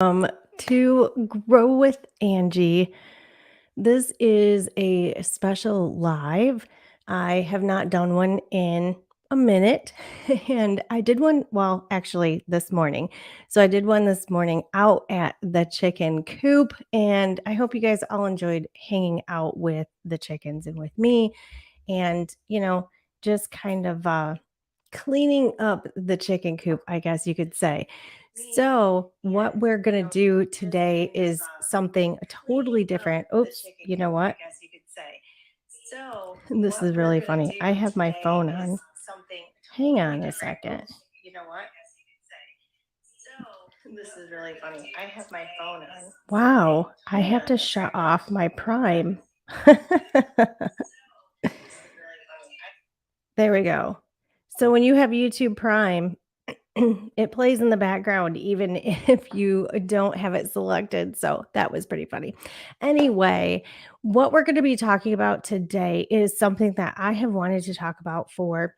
Um, to Grow With Angie. This is a special live. I have not done one in a minute, and I did one, well, actually, this morning. So I did one this morning out at the chicken coop, and I hope you guys all enjoyed hanging out with the chickens and with me, and just kind of cleaning up the chicken coop, I guess you could say. So, what we're going to do today is something totally different. Oops, you know what? This is really funny. I have my phone on. Hang on a second. This is really funny. I have my phone on. Wow, I have to shut off my Prime. There we go. So when you have YouTube Prime, it plays in the background even if you don't have it selected. So that was pretty funny. Anyway, what we're going to be talking about today is something that I have wanted to talk about for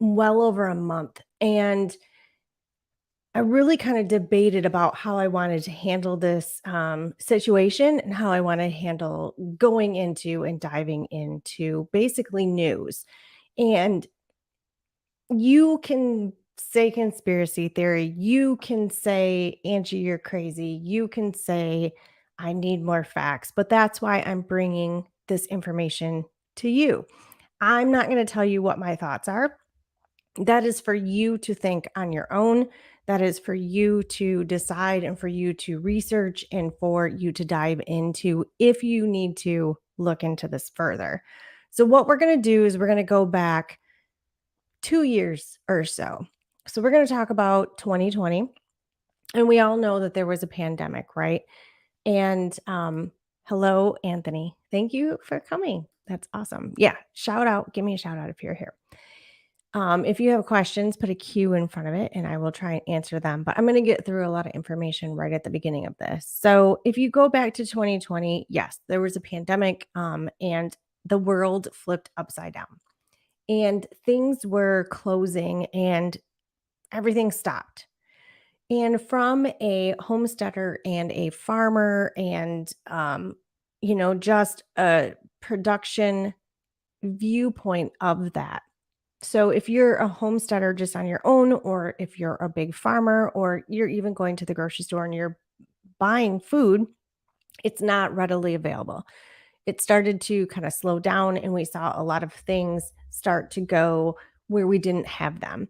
well over a month. And I really kind of debated about how I wanted to handle this situation and how I want to handle going into and diving into basically news. And you can say conspiracy theory. You can say, Angie, you're crazy. You can say, I need more facts. But that's why I'm bringing this information to you. I'm not going to tell you what my thoughts are. That is for you to think on your own. That is for you to decide and for you to research and for you to dive into if you need to look into this further. So, what we're going to do is we're going to go back 2 years or so. So we're going to talk about 2020. And we all know that there was a pandemic, right? And hello, Anthony. Thank you for coming. That's awesome. Yeah. Shout out. Give me a shout out if you're here. If you have questions, put a Q in front of it and I will try and answer them. But I'm going to get through a lot of information right at the beginning of this. So if you go back to 2020, yes, there was a pandemic and the world flipped upside down and things were closing and everything stopped. And from a homesteader and a farmer and, just a production viewpoint of that. So if you're a homesteader just on your own, or if you're a big farmer, or you're even going to the grocery store and you're buying food, it's not readily available. It started to kind of slow down and we saw a lot of things start to go where we didn't have them.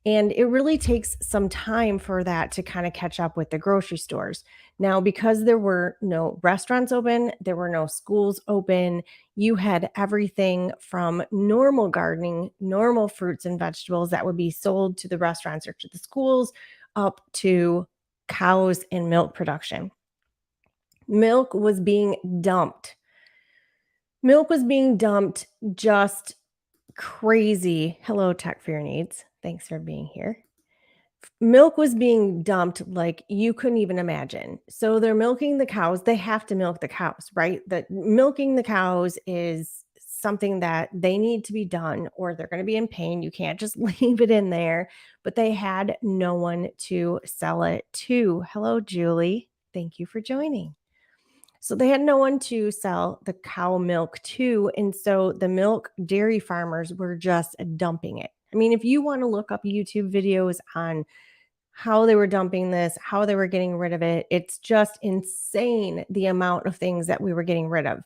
And it really takes some time for that to kind of catch up with the grocery stores. Now, because there were no restaurants open, there were no schools open, you had everything from normal gardening, normal fruits and vegetables that would be sold to the restaurants or to the schools, up to cows and milk production. Milk was being dumped. Milk was being dumped just crazy. Hello, Tech for Your Needs. Thanks for being here. Milk was being dumped like you couldn't even imagine. So they're milking the cows. They have to milk the cows, right? That milking the cows is something that they need to be done or they're going to be in pain. You can't just leave it in there. But they had no one to sell it to. Hello, Julie. Thank you for joining. So they had no one to sell the cow milk to. And so the milk dairy farmers were just dumping it. I mean, if you want to look up YouTube videos on how they were dumping this, how they were getting rid of it, it's just insane the amount of things that we were getting rid of.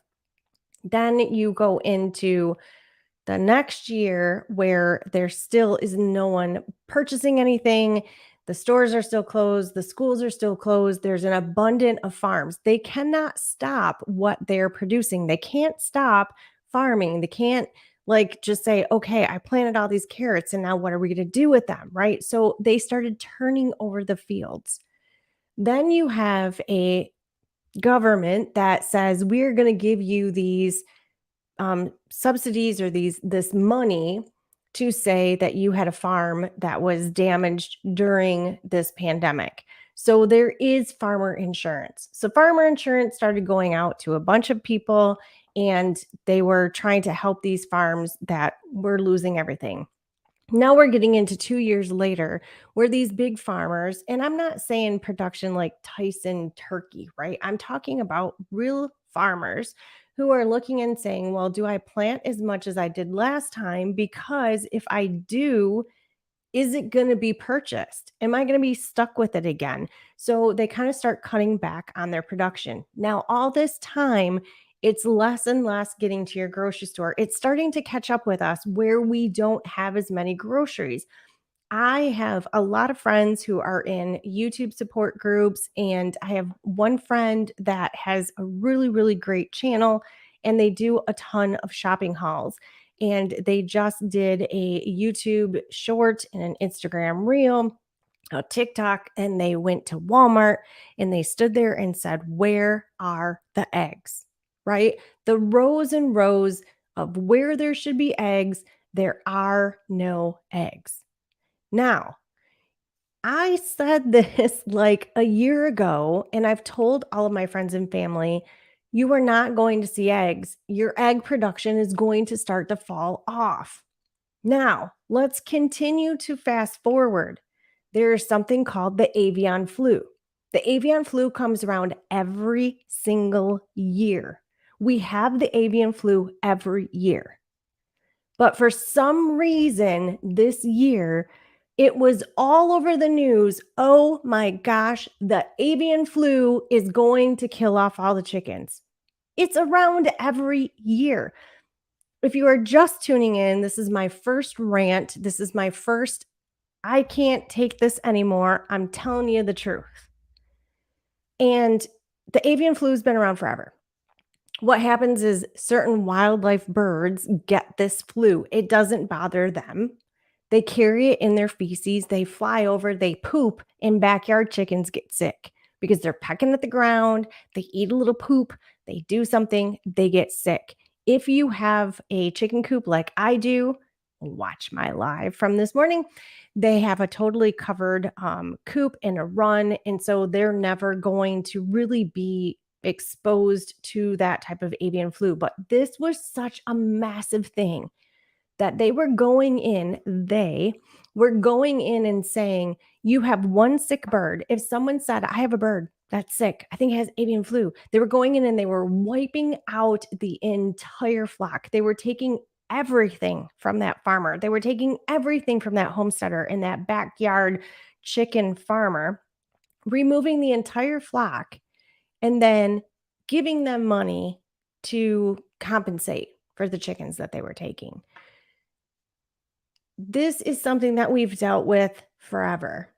Then you go into the next year where there still is no one purchasing anything. The stores are still closed. The schools are still closed. There's an abundance of farms. They cannot stop what they're producing. They can't stop farming. They can't just say, okay, I planted all these carrots and now what are we going to do with them? Right. So they started turning over the fields. Then you have a government that says, we're going to give you these subsidies or this money to say that you had a farm that was damaged during this pandemic. So there is farmer insurance. So farmer insurance started going out to a bunch of people and they were trying to help these farms that were losing everything. Now we're getting into 2 years later where these big farmers, and I'm not saying production like Tyson turkey, right? I'm talking about real farmers who are looking and saying, "Well, do I plant as much as I did last time? Because if I do, is it going to be purchased? Am I going to be stuck with it again?" So they kind of start cutting back on their production. Now, all this time, it's less and less getting to your grocery store. It's starting to catch up with us where we don't have as many groceries. I have a lot of friends who are in YouTube support groups, and I have one friend that has a really, really great channel, and they do a ton of shopping hauls. And they just did a YouTube short and an Instagram reel, a TikTok, and they went to Walmart and they stood there and said, "Where are the eggs?" Right? The rows and rows of where there should be eggs, there are no eggs. Now, I said this like a year ago, and I've told all of my friends and family, you are not going to see eggs. Your egg production is going to start to fall off. Now, let's continue to fast forward. There is something called the avian flu. The avian flu comes around every single year. We have the avian flu every year. But for some reason this year, it was all over the news. Oh my gosh, the avian flu is going to kill off all the chickens. It's around every year. If you are just tuning in, this is my first rant. This is my first, I can't take this anymore. I'm telling you the truth. And the avian flu has been around forever. What happens is certain wildlife birds get this flu. It doesn't bother them. They carry it in their feces. They fly over, they poop, and backyard chickens get sick because they're pecking at the ground. They eat a little poop, they do something, they get sick. If you have a chicken coop like I do, watch my live from this morning. They have a totally covered coop and a run. And so they're never going to really be exposed to that type of avian flu. But this was such a massive thing that they were going in and saying, "You have one sick bird." If someone said, "I have a bird that's sick, I think it has avian flu," they were going in and they were wiping out the entire flock. They were taking everything from that farmer. They were taking everything from that homesteader and that backyard chicken farmer, removing the entire flock and then giving them money to compensate for the chickens that they were taking. This is something that we've dealt with forever.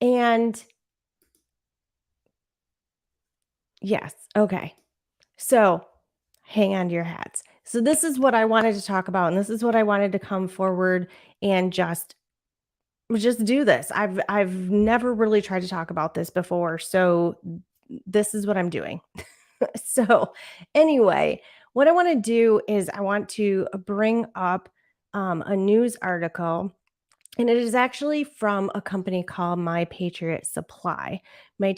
And yes, okay. So hang on to your hats. So this is what I wanted to talk about, and this is what I wanted to come forward and just do this. I've never really tried to talk about this before, so this is what I'm doing. So anyway, what I want to do is I want to bring up a news article. And it is actually from a company called My Patriot Supply. My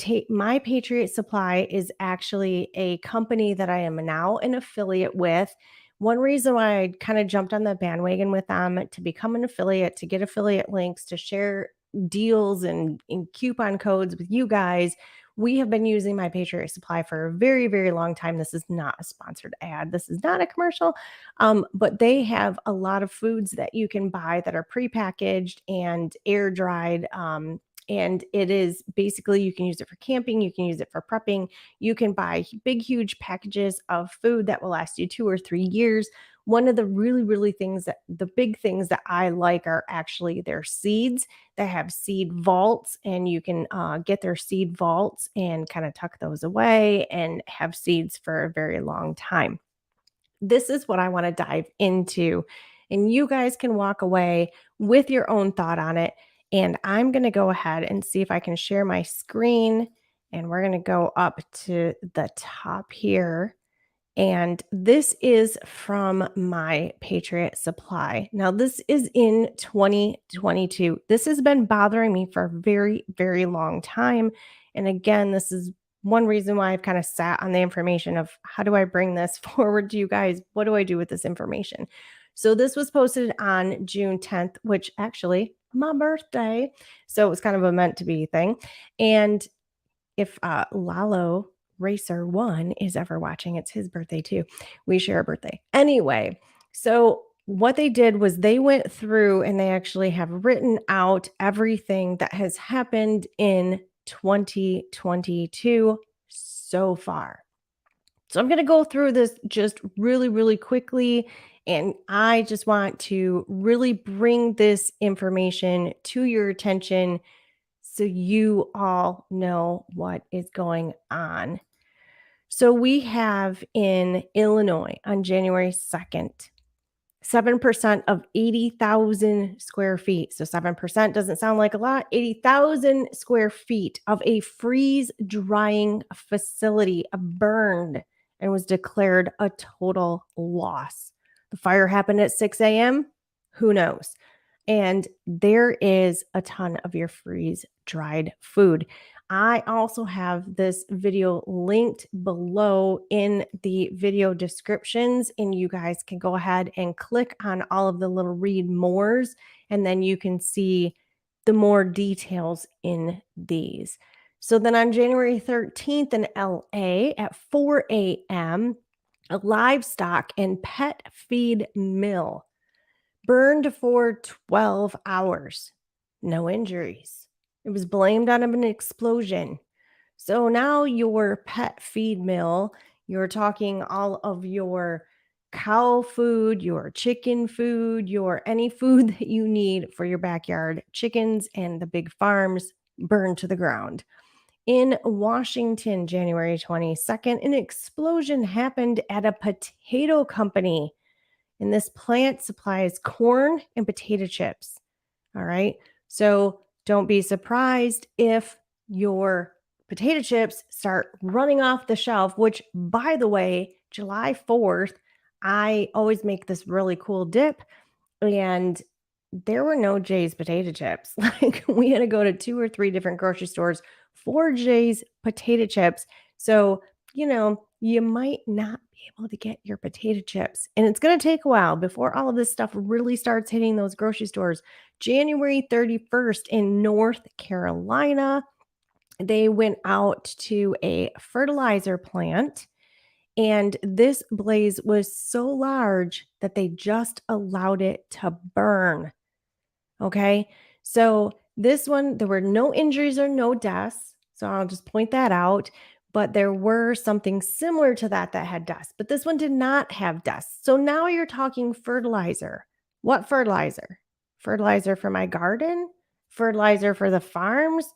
Patriot Supply is actually a company that I am now an affiliate with. One reason why I kind of jumped on the bandwagon with them to become an affiliate, to get affiliate links, to share deals and coupon codes with you guys. We have been using My Patriot Supply for a very, very long time. This is not a sponsored ad. This is not a commercial. But they have a lot of foods that you can buy that are prepackaged and air dried. And it is basically, you can use it for camping, you can use it for prepping, you can buy big, huge packages of food that will last you 2 or 3 years. One of the really, really the big things that I like are actually their seeds. They have seed vaults, and you can get their seed vaults and kind of tuck those away and have seeds for a very long time. This is what I want to dive into. And you guys can walk away with your own thought on it. And I'm going to go ahead and see if I can share my screen. And we're going to go up to the top here. And this is from My Patriot Supply. Now, this is in 2022. This has been bothering me for a very, very long time. And again, this is one reason why I've kind of sat on the information of how do I bring this forward to you guys? What do I do with this information? So this was posted on June 10th, which actually my birthday. So it was kind of a meant to be thing. And if Lalo Racer One is ever watching, it's his birthday too. We share a birthday. Anyway, so what they did was they went through and they actually have written out everything that has happened in 2022 so far. So I'm going to go through this just really, really quickly. And I just want to really bring this information to your attention so you all know what is going on. So we have in Illinois on January 2nd, 7% of 80,000 square feet. So 7% doesn't sound like a lot. 80,000 square feet of a freeze drying facility burned and was declared a total loss. The fire happened at 6 a.m. Who knows? And there is a ton of your freeze dried food. I also have this video linked below in the video descriptions, and you guys can go ahead and click on all of the little read mores, and then you can see the more details in these. So then on January 13th in LA at 4 a.m., a livestock and pet feed mill burned for 12 hours. No injuries. It was blamed on an explosion. So now your pet feed mill, you're talking all of your cow food, your chicken food, your any food that you need for your backyard, chickens and the big farms burned to the ground. In Washington, January 22nd, an explosion happened at a potato company, and this plant supplies corn and potato chips. All right. So don't be surprised if your potato chips start running off the shelf, which, by the way, July 4th, I always make this really cool dip. And there were no Jay's potato chips. Like we had to go to 2 or 3 different grocery stores for Jay's potato chips. So, you might not be able to get your potato chips. And it's going to take a while before all of this stuff really starts hitting those grocery stores. January 31st in North Carolina, they went out to a fertilizer plant, and this blaze was so large that they just allowed it to burn. Okay. So this one, there were no injuries or no deaths. So I'll just point that out. But there were something similar to that that had deaths, but this one did not have deaths. So now you're talking fertilizer. What fertilizer? Fertilizer for my garden? Fertilizer for the farms?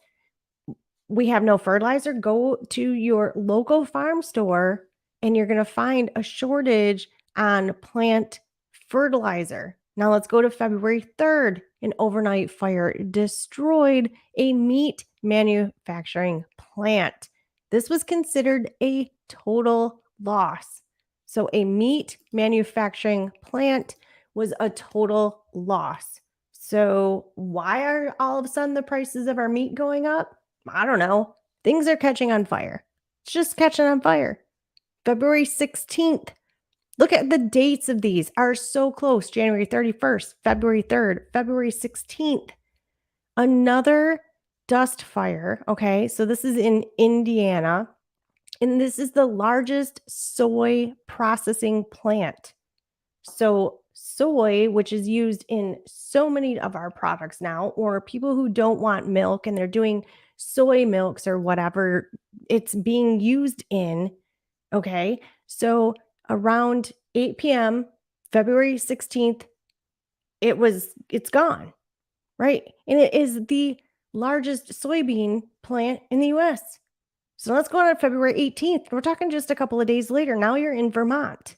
We have no fertilizer. Go to your local farm store and you're going to find a shortage on plant fertilizer. Now let's go to February 3rd. An overnight fire destroyed a meat manufacturing plant. This was considered a total loss. So a meat manufacturing plant was a total loss. So why are all of a sudden the prices of our meat going up? I don't know. Things are catching on fire. It's just catching on fire. February 16th. Look at the dates of these are so close. January 31st, February 3rd, February 16th. Another dust fire. Okay. So this is in Indiana. And this is the largest soy processing plant. So soy, which is used in so many of our products now, or people who don't want milk and they're doing soy milks or whatever it's being used in. Okay. So around 8 p.m., February 16th, it's gone. Right. And it is the largest soybean plant in the US. So let's go on February 18th. We're talking just a couple of days later. Now you're in Vermont.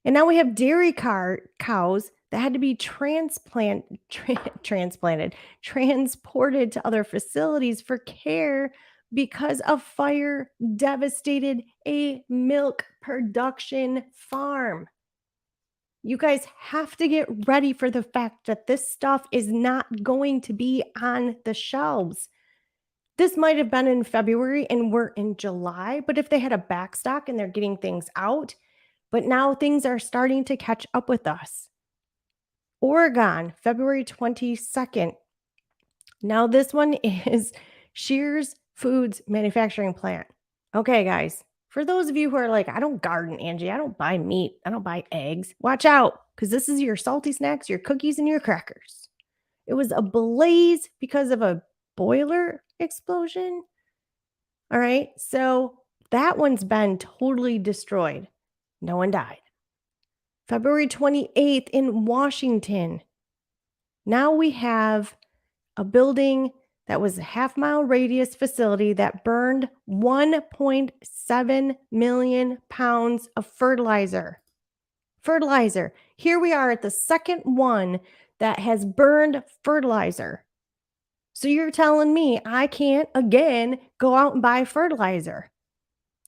And now we have dairy cows that had to be transported to other facilities for care because a fire devastated a milk production farm. You guys have to get ready for the fact that this stuff is not going to be on the shelves. This might have been in February and we're in July, but if they had a backstock and they're getting things out, But now things are starting to catch up with us. Oregon, February 22nd. Now, this one is Shears Foods manufacturing plant. Okay, guys, for those of you who are like, I don't garden, Angie, I don't buy meat, I don't buy eggs, watch out because this is your salty snacks, your cookies, and your crackers. It was ablaze because of a boiler explosion. All right, so that one's been totally destroyed. No one died. February 28th in Washington. Now we have a building that was a half-mile radius facility that burned 1.7 million pounds of fertilizer. Fertilizer. Here we are at the second one that has burned fertilizer. So you're telling me I can't again go out and buy fertilizer.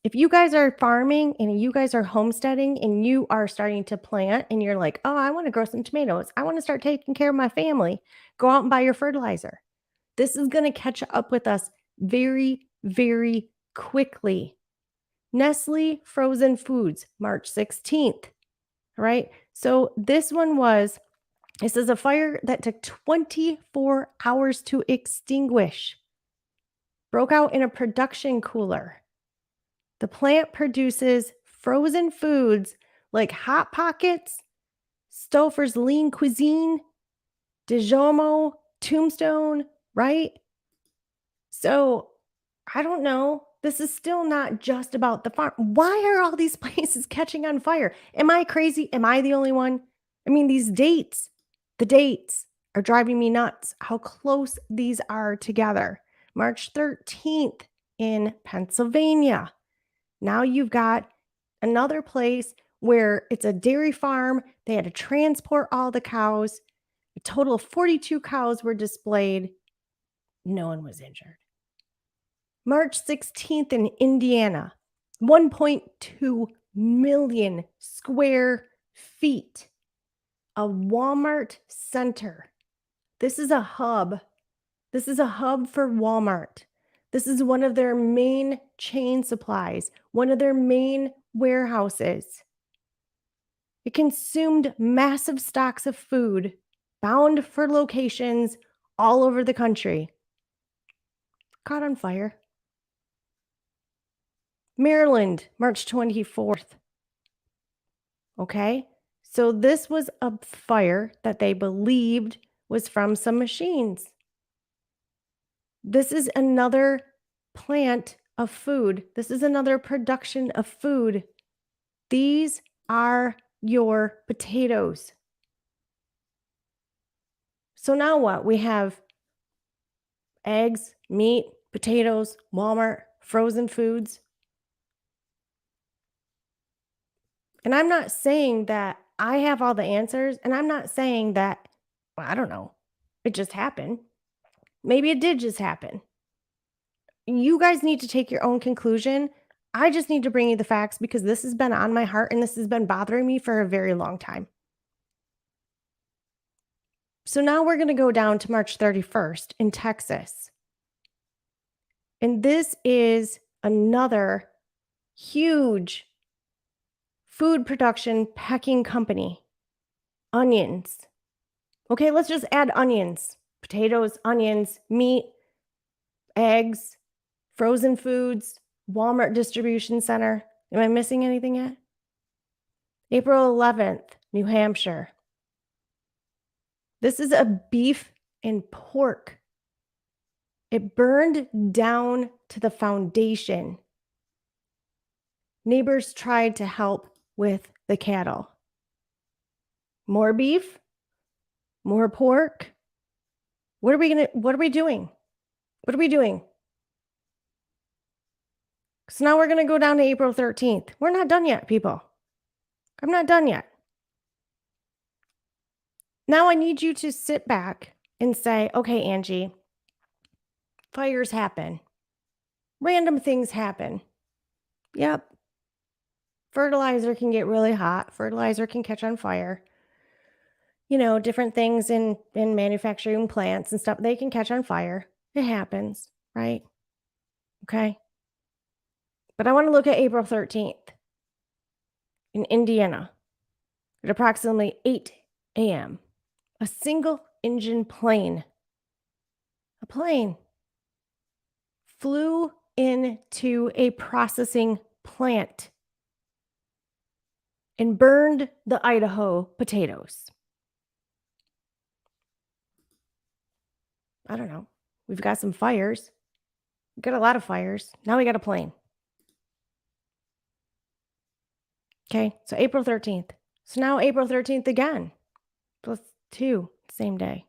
If you guys are farming and you guys are homesteading and you are starting to plant and you're like, oh, I want to grow some tomatoes. I want to start taking care of my family. Go out and buy your fertilizer. This is going to catch up with us very, very quickly. Nestle Frozen Foods, March 16th. All right. So this one was, this is a fire that took 24 hours to extinguish. Broke out in a production cooler. The plant produces frozen foods like Hot Pockets, Stouffer's Lean Cuisine, DiGiorno, Tombstone, right? So I don't know. This is still not just about the farm. Why are all these places catching on fire? Am I crazy? Am I the only one? I mean, these dates, the dates are driving me nuts. How close these are together. March 13th in Pennsylvania. Now you've got another place where it's a dairy farm. They had to transport all the cows. A total of 42 cows were displayed. No one was injured. March 16th in Indiana, 1.2 million square feet. A Walmart center. This is a hub. This is a hub for Walmart. This is one of their main chain supplies, one of their main warehouses. It consumed massive stocks of food bound for locations all over the country. Caught on fire. Maryland, March 24th. Okay, so this was a fire that they believed was from some machines. This is another plant of food. This is another production of food. These are your potatoes. So now what? We have eggs, meat, potatoes, Walmart, frozen foods. And I'm not saying that I have all the answers, and I'm not saying that, well, I don't know, it just happened. Maybe it did just happen. You guys need to take your own conclusion. I just need to bring you the facts because this has been on my heart and this has been bothering me for a very long time. So now we're going to go down to March 31st in Texas. And this is another huge food production packing company. Onions. Okay, let's just add onions, potatoes, onions, meat, eggs, frozen foods, Walmart distribution center. Am I missing anything yet? April 11th, New Hampshire. This is a beef and pork. It burned down to the foundation. Neighbors tried to help with the cattle. More beef, more pork. What are we doing? What are we doing? So now we're going to go down to April 13th. We're not done yet, people. I'm not done yet. Now I need you to sit back and say, okay, Angie, fires happen. Random things happen. Yep. Fertilizer can get really hot. Fertilizer can catch on fire. You know, different things in manufacturing plants and stuff, they can catch on fire. It happens, right? Okay. But I want to look at April 13th. in Indiana at approximately 8 a.m. A single engine plane, a plane, flew into a processing plant and burned the Idaho potatoes. I don't know. We've got some fires. We've got a lot of fires. Now we got a plane. Okay, so April 13th. So now April 13th again. Plus 2, same day.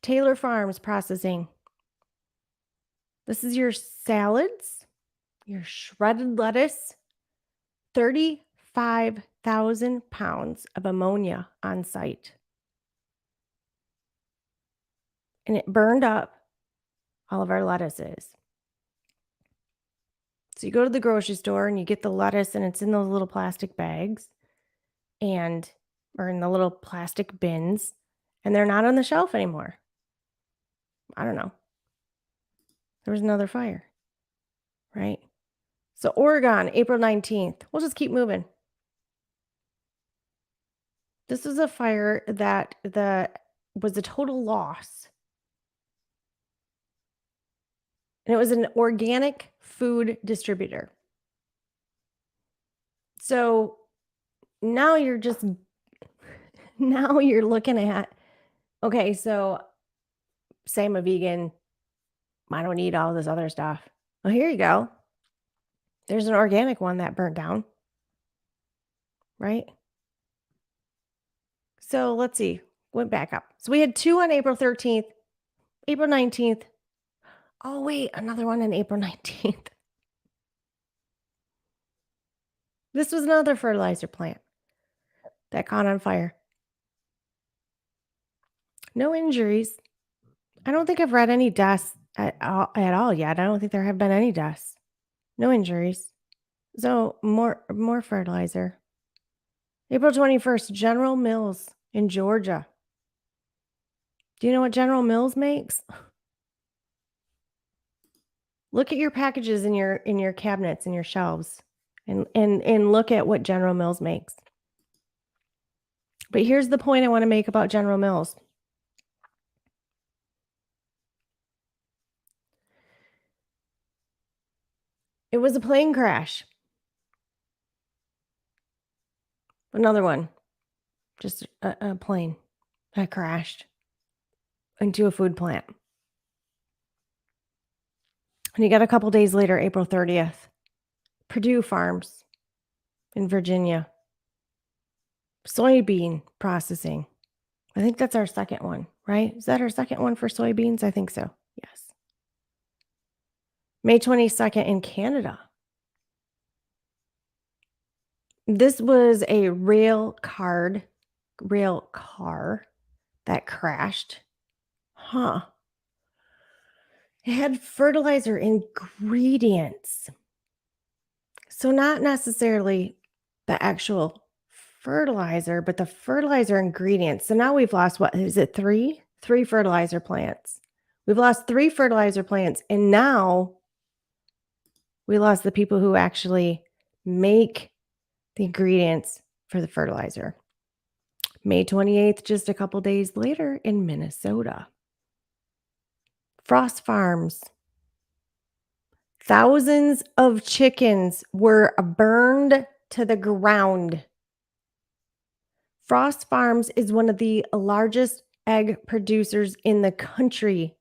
Taylor Farms processing. This is your salads, your shredded lettuce, 35,000 pounds of ammonia on site. And it burned up all of our lettuces. So you go to the grocery store and you get the lettuce and it's in those little plastic bags or in the little plastic bins, and they're not on the shelf anymore. I don't know. There was another fire, right? So Oregon, April 19th. We'll just keep moving. This was a fire that was a total loss. And it was an organic food distributor. So now you're looking at, okay, so say I'm a vegan, I don't eat all this other stuff. Well, here you go. There's an organic one that burnt down, right? So let's see. Went back up. So we had 2 on April 13th, April 19th. Oh, wait, another one on April 19th. This was another fertilizer plant that caught on fire. No injuries. I don't think I've read any deaths at all yet. I don't think there have been any deaths. No injuries. So more fertilizer. April 21st, General Mills in Georgia. Do you know what General Mills makes? Look at your packages in your cabinets and your shelves and look at what General Mills makes. But here's the point I want to make about General Mills. It was a plane crash. Another one. Just a plane that crashed into a food plant. And you got a couple days later, April 30th, Purdue Farms in Virginia. Soybean processing. I think that's our second one, right? Is that our second one for soybeans? I think so. Yes. May 22nd in Canada. This was a rail car that crashed. Huh. It had fertilizer ingredients. So not necessarily the actual fertilizer, but the fertilizer ingredients. So now we've lost, what is it, 3? 3 fertilizer plants. We've lost 3 fertilizer plants, and now we lost the people who actually make the ingredients for the fertilizer. May 28th, just a couple days later in Minnesota. Frost Farms. Thousands of chickens were burned to the ground. Frost Farms is one of the largest egg producers in the country.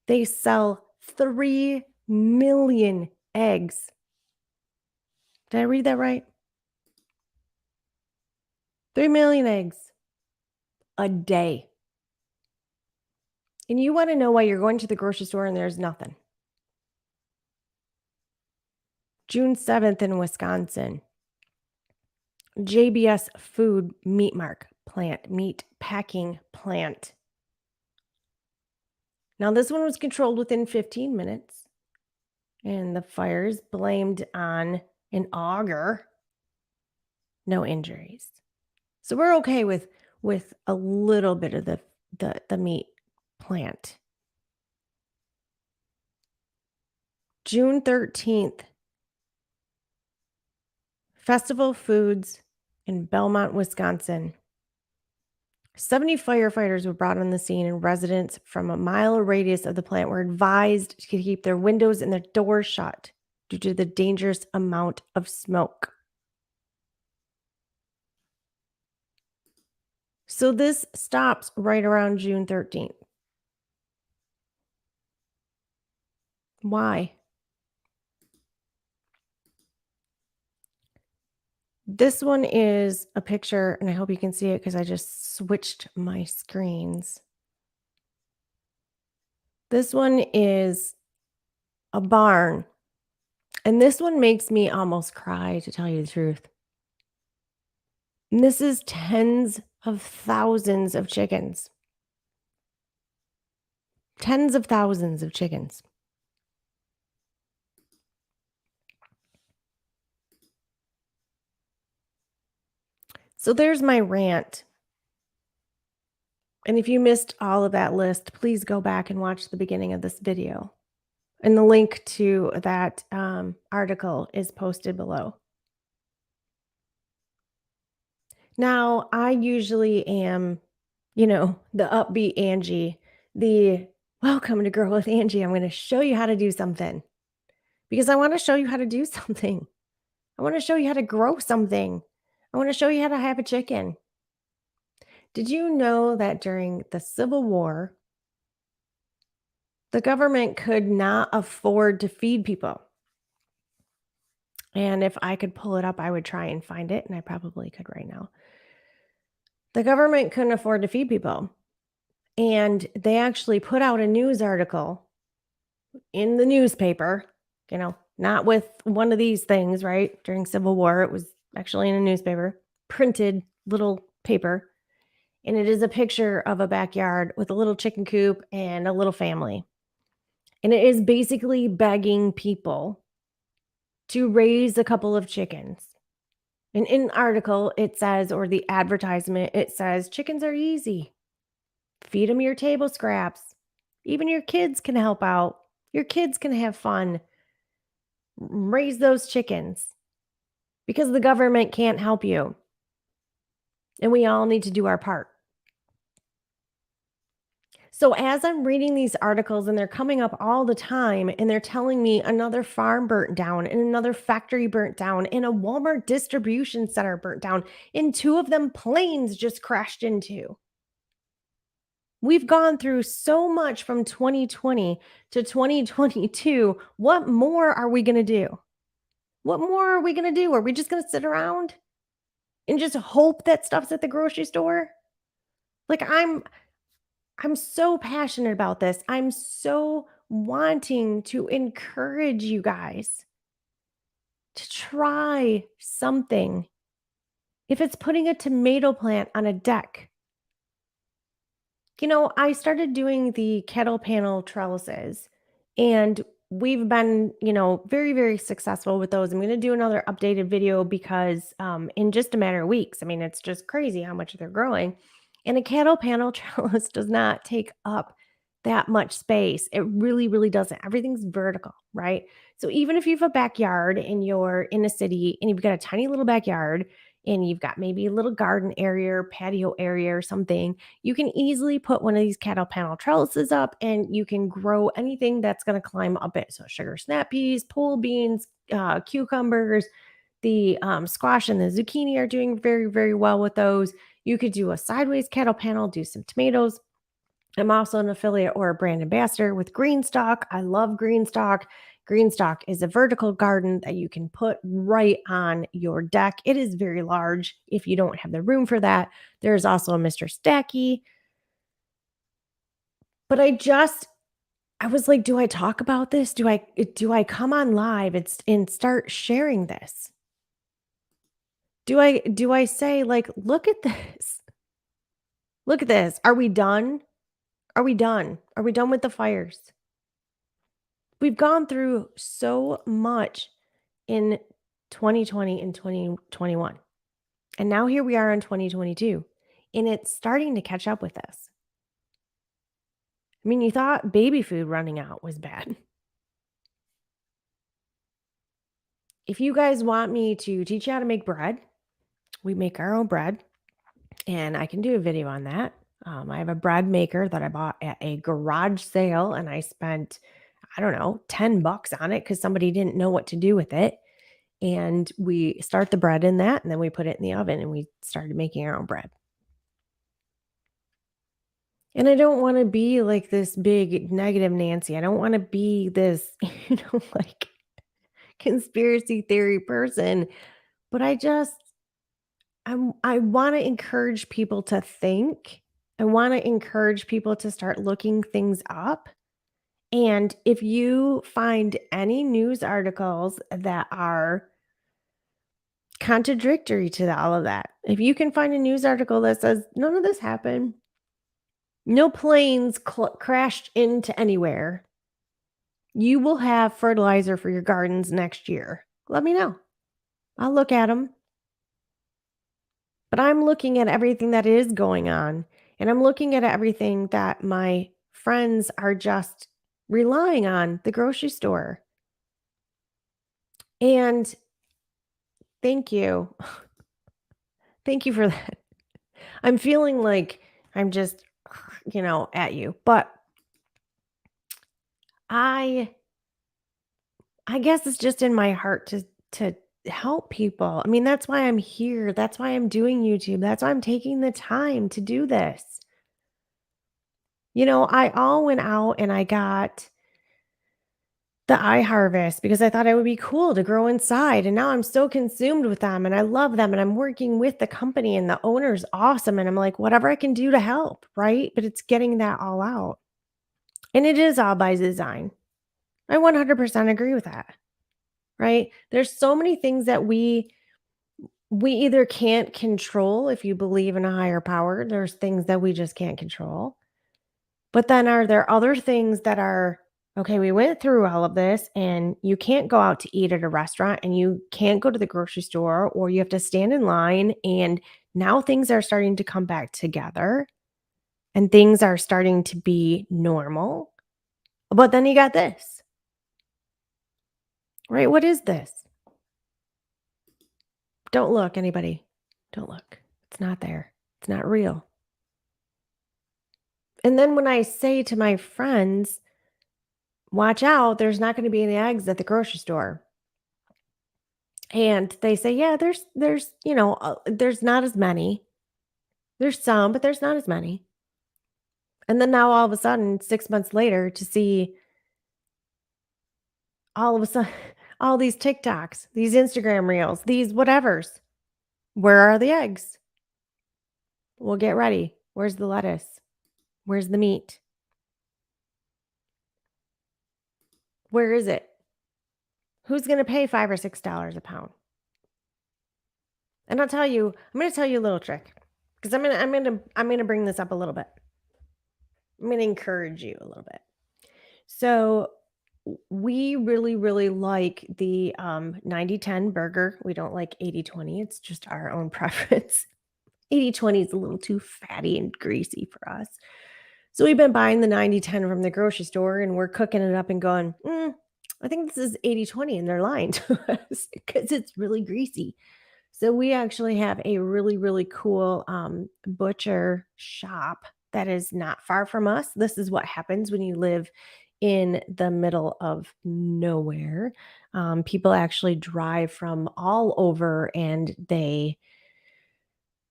They sell 3 million eggs. Did I read that right? 3 million eggs a day. And you want to know why you're going to the grocery store and there's nothing. June 7th in Wisconsin. JBS Food meat packing plant. Now, this one was controlled within 15 minutes, and the fires blamed on an auger. No injuries. So we're okay with a little bit of the meat plant. June 13th Festival Foods in Belmont, Wisconsin. 70 firefighters were brought on the scene, and residents from a mile radius of the plant were advised to keep their windows and their doors shut due to the dangerous amount of smoke. So this stops right around June 13th. Why? This one is a picture, and I hope you can see it because I just switched my screens. This one is a barn, and this one makes me almost cry, to tell you the truth. And this is tens of thousands of chickens. Tens of thousands of chickens. So there's my rant. And if you missed all of that list, please go back and watch the beginning of this video. And the link to that article is posted below. Now, I usually am, the upbeat Angie, the welcome to Grow With Angie. I'm going to show you how to do something because I want to show you how to do something. I want to show you how to grow something. I want to show you how to have a chicken. Did you know that during the Civil War, the government could not afford to feed people? And if I could pull it up, I would try and find it, and I probably could right now. The government couldn't afford to feed people. And they actually put out a news article in the newspaper, not with one of these things, right? During Civil War, it was actually in a newspaper, printed little paper. And it is a picture of a backyard with a little chicken coop and a little family. And it is basically begging people to raise a couple of chickens. And in the article, it says, or the advertisement, it says, chickens are easy. Feed them your table scraps. Even your kids can help out. Your kids can have fun. Raise those chickens because the government can't help you. And we all need to do our part. So as I'm reading these articles and they're coming up all the time and they're telling me another farm burnt down and another factory burnt down and a Walmart distribution center burnt down and two of them planes just crashed into. We've gone through so much from 2020 to 2022. What more are we going to do? What more are we going to do? Are we just going to sit around and just hope that stuff's at the grocery store? Like I'm so passionate about this. I'm so wanting to encourage you guys to try something. If it's putting a tomato plant on a deck, I started doing the kettle panel trellises and we've been, very, very successful with those. I'm going to do another updated video because in just a matter of weeks, I mean, it's just crazy how much they're growing. And a kettle panel trellis does not take up that much space. It really, really doesn't. Everything's vertical, right? So even if you have a backyard and you're in a city and you've got a tiny little backyard and you've got maybe a little garden area or patio area or something, you can easily put one of these kettle panel trellises up and you can grow anything that's going to climb up it. So sugar snap peas, pole beans, cucumbers, the squash and the zucchini are doing very, very well with those. You could do a sideways kettle panel, do some tomatoes. I'm also an affiliate or a brand ambassador with Greenstock. I love Greenstock. Greenstock is a vertical garden that you can put right on your deck. It is very large if you don't have the room for that. There's also a Mr. Stacky. But I was like, do I talk about this? Do I come on live and start sharing this? Do I say like, look at this? Look at this. Are we done? Are we done? Are we done with the fires? We've gone through so much in 2020 and 2021. And now here we are in 2022, and it's starting to catch up with us. I mean, you thought baby food running out was bad. if you guys want me to teach you how to make bread, we make our own bread, and I can do a video on that. I have a bread maker that I bought at a garage sale, and I spent, I don't know, $10 on it because somebody didn't know what to do with it. And we start the bread in that, and then we put it in the oven, and we started making our own bread. And I don't want to be like this big negative Nancy. I don't want to be this, like conspiracy theory person, but I want to encourage people to think. I want to encourage people to start looking things up. And if you find any news articles that are contradictory to all of that, if you can find a news article that says none of this happened, no planes crashed into anywhere, you will have fertilizer for your gardens next year. Let me know. I'll look at them. But I'm looking at everything that is going on, and I'm looking at everything that my friends are just relying on the grocery store. And thank you. Thank you for that. I'm feeling like I'm just, at you. But I I guess it's just in my heart to help people. I mean, that's why I'm here. That's why I'm doing YouTube. That's why I'm taking the time to do this. I all went out and I got the iHarvest because I thought it would be cool to grow inside, and now I'm so consumed with them, and I love them, and I'm working with the company, and the owner's awesome, and I'm like, "Whatever I can do to help," right? But it's getting that all out, and it is all by design. I 100% agree with that, right? There's so many things that we either can't control if you believe in a higher power, there's things that we just can't control. But then are there other things that are, okay, we went through all of this and you can't go out to eat at a restaurant and you can't go to the grocery store or you have to stand in line, and now things are starting to come back together and things are starting to be normal. But then you got this, right? What is this? Don't look, anybody. Don't look. It's not there. It's not real. And then when I say to my friends, watch out, there's not going to be any eggs at the grocery store. And they say, "Yeah, there's not as many. There's some, but there's not as many." And then now all of a sudden, 6 months later, to see all of a sudden all these TikToks, these Instagram reels, these whatevers. Where are the eggs? Well, get ready. Where's the lettuce? Where's the meat? Where is it? Who's going to pay $5 or $6 a pound? And I'm going to tell you a little trick because I'm going to bring this up a little bit. I'm going to encourage you a little bit. So we really, really like the 90-10 burger. We don't like 80-20. It's just our own preference. 80-20 is a little too fatty and greasy for us. So we've been buying the 90-10 from the grocery store and we're cooking it up and going, I think this is 80-20, and they're lying to us because it's really greasy. So we actually have a really, really cool butcher shop that is not far from us. This is what happens when you live in the middle of nowhere. People actually drive from all over and they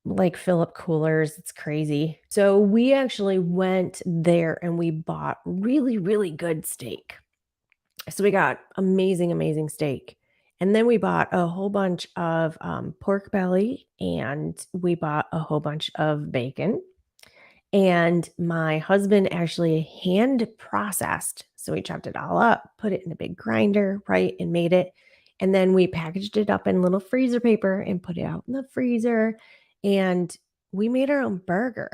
like fill up coolers. It's crazy. So we actually went there and we bought really, really good steak. So we got amazing, amazing steak. And then we bought a whole bunch of pork belly and we bought a whole bunch of bacon. And my husband actually hand processed. So we chopped it all up, put it in a big grinder, right? And made it. And then we packaged it up in little freezer paper and put it out in the freezer. And we made our own burger.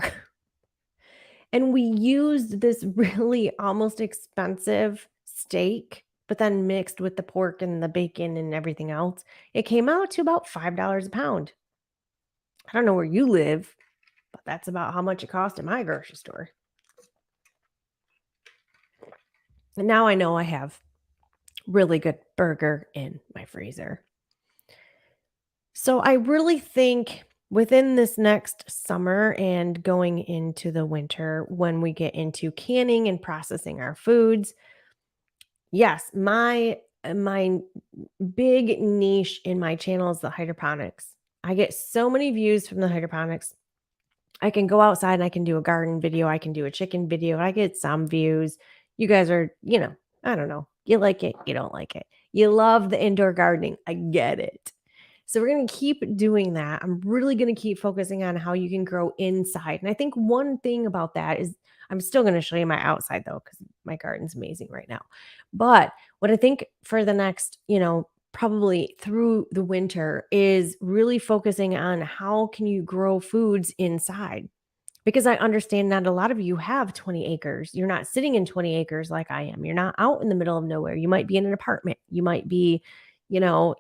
And we used this really almost expensive steak, but then mixed with the pork and the bacon and everything else. It came out to about $5 a pound. I don't know where you live, but that's about how much it cost at my grocery store. And now I know I have really good burger in my freezer. So I really think within this next summer and going into the winter, when we get into canning and processing our foods, yes, my big niche in my channel is the hydroponics. I get so many views from the hydroponics. I can go outside and I can do a garden video, I can do a chicken video, I get some views. You guys are, I don't know. You like it, you don't like it. You love the indoor gardening. I get it. So we're going to keep doing that. I'm really going to keep focusing on how you can grow inside. And I think one thing about that is I'm still going to show you my outside though, because my garden's amazing right now. But what I think for the next, probably through the winter is really focusing on how can you grow foods inside, because I understand not a lot of you have 20 acres. You're not sitting in 20 acres like I am. You're not out in the middle of nowhere. You might be in an apartment. You might be,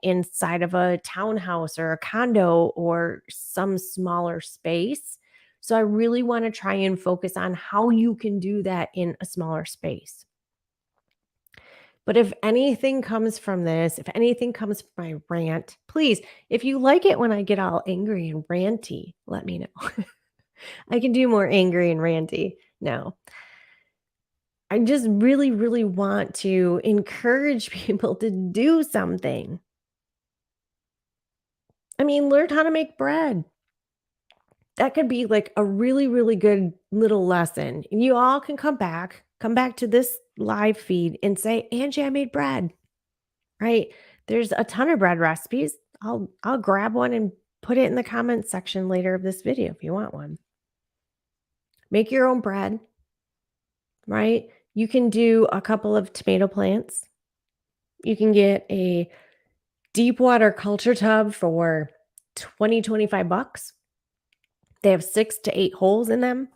inside of a townhouse or a condo or some smaller space. So I really want to try and focus on how you can do that in a smaller space. But if anything comes from this, if anything comes from my rant, please, if you like it when I get all angry and ranty, let me know. I can do more angry and ranty. No, I just really, really want to encourage people to do something. I mean, learn how to make bread. That could be like a really, really good little lesson. And you all can come back to this live feed and say, Angie, I made bread, right? There's a ton of bread recipes. I'll grab one and put it in the comments section later of this video if you want one. Make your own bread, right? You can do a couple of tomato plants. You can get a deep water culture tub for 25 bucks. They have 6 to 8 holes in them.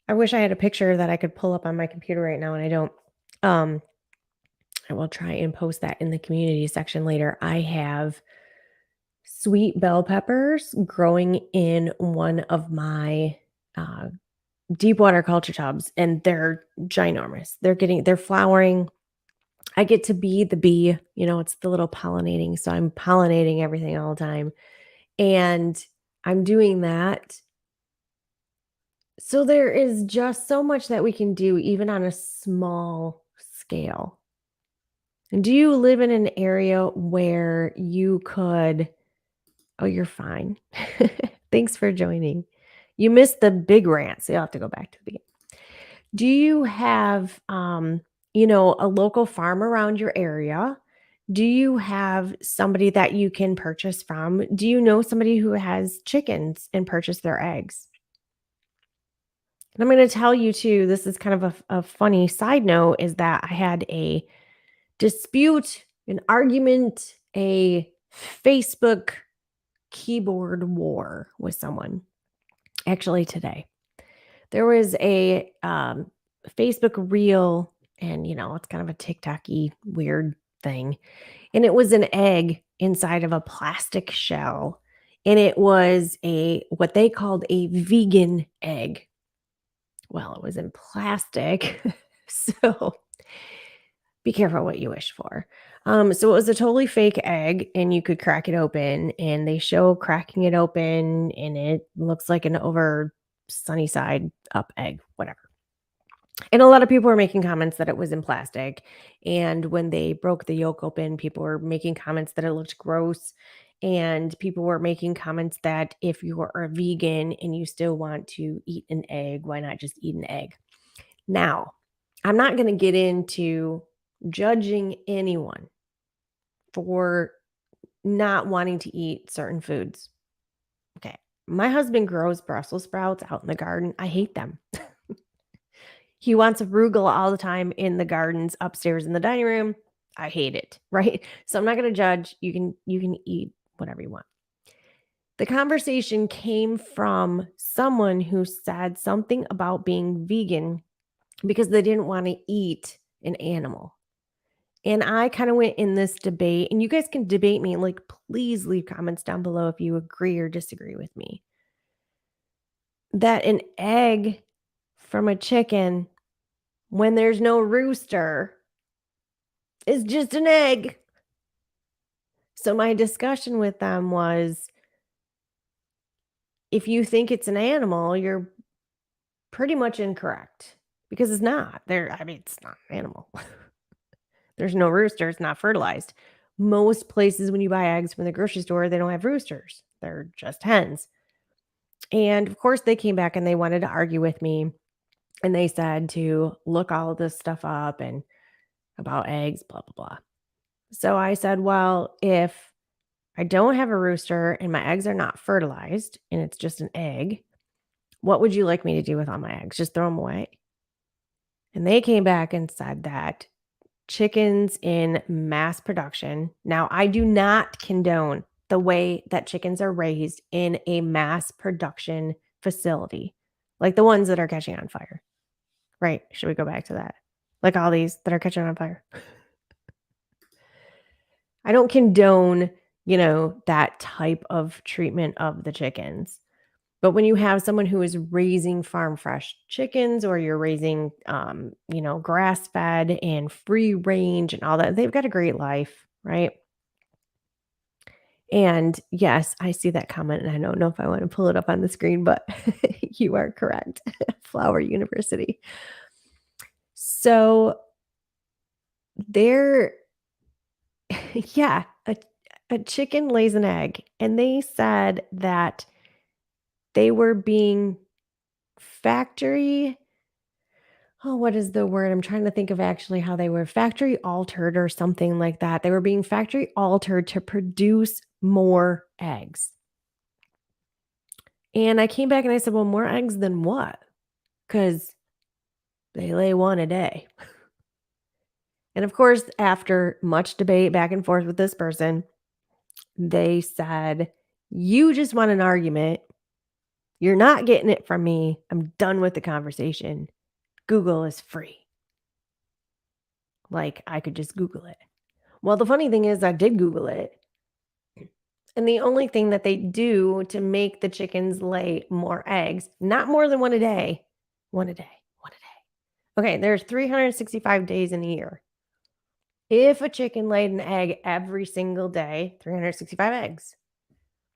I wish I had a picture that I could pull up on my computer right now, and I don't. Um, I will try and post that in the community section later. I have sweet bell peppers growing in one of my uh, deep water culture tubs, and they're ginormous. They're flowering. I get to be the bee, it's the little pollinating. So I'm pollinating everything all the time. And I'm doing that. So there is just so much that we can do, even on a small scale. And do you live in an area where you could? Oh, you're fine. Thanks for joining. You missed the big rant, so you'll have to go back to the beginning. Do you have, a local farm around your area? Do you have somebody that you can purchase from? Do you know somebody who has chickens and purchase their eggs? And I'm going to tell you too, this is kind of a funny side note, is that I had a dispute, an argument, a Facebook keyboard war with someone actually today. There was a Facebook reel, and it's kind of a TikTok-y weird thing. And it was an egg inside of a plastic shell. And it was what they called a vegan egg. Well, it was in plastic. So be careful what you wish for. So it was a totally fake egg, and you could crack it open, and they show cracking it open, and it looks like an over sunny side up egg, whatever. And a lot of people were making comments that it was in plastic. And when they broke the yolk open, people were making comments that it looked gross. And people were making comments that if you are a vegan and you still want to eat an egg, why not just eat an egg? Now, I'm not going to get into judging anyone for not wanting to eat certain foods. Okay. My husband grows Brussels sprouts out in the garden. I hate them. He wants arugula all the time in the gardens upstairs in the dining room. I hate it, right? So I'm not going to judge. You can eat whatever you want. The conversation came from someone who said something about being vegan because they didn't want to eat an animal. And I kind of went in this debate, and you guys can debate me. Like, please leave comments down below if you agree or disagree with me. That an egg from a chicken, when there's no rooster, is just an egg. So my discussion with them was, if you think it's an animal, you're pretty much incorrect because it's not. I mean, it's not an animal. There's no rooster, it's not fertilized. Most places when you buy eggs from the grocery store, they don't have roosters. They're just hens. And of course, they came back and they wanted to argue with me. And they said to look all of this stuff up and about eggs, blah, blah, blah. So I said, well, if I don't have a rooster and my eggs are not fertilized and it's just an egg, what would you like me to do with all my eggs? Just throw them away? And they came back and said that chickens in mass production. Now, I do not condone the way that chickens are raised in a mass production facility, like the ones that are catching on fire, right? Should we go back to that? Like all these that are catching on fire. I don't condone, that type of treatment of the chickens. But when you have someone who is raising farm fresh chickens or you're raising, grass fed and free range and all that, they've got a great life, right? And yes, I see that comment and I don't know if I want to pull it up on the screen, but you are correct. Flower University. So there, yeah, a chicken lays an egg, and they said that they were being factory what is the word? I'm trying to think of actually how they were factory altered or something like that. They were being factory altered to produce more eggs. And I came back and I said, well, more eggs than what? Because they lay one a day. And of course, after much debate back and forth with this person, they said, you just want an argument. You're not getting it from me. I'm done with the conversation. Google is free. Like, I could just Google it. Well, the funny thing is I did Google it. And the only thing that they do to make the chickens lay more eggs, not more than one a day, one a day, one a day. Okay, there's 365 days in a year. If a chicken laid an egg every single day, 365 eggs.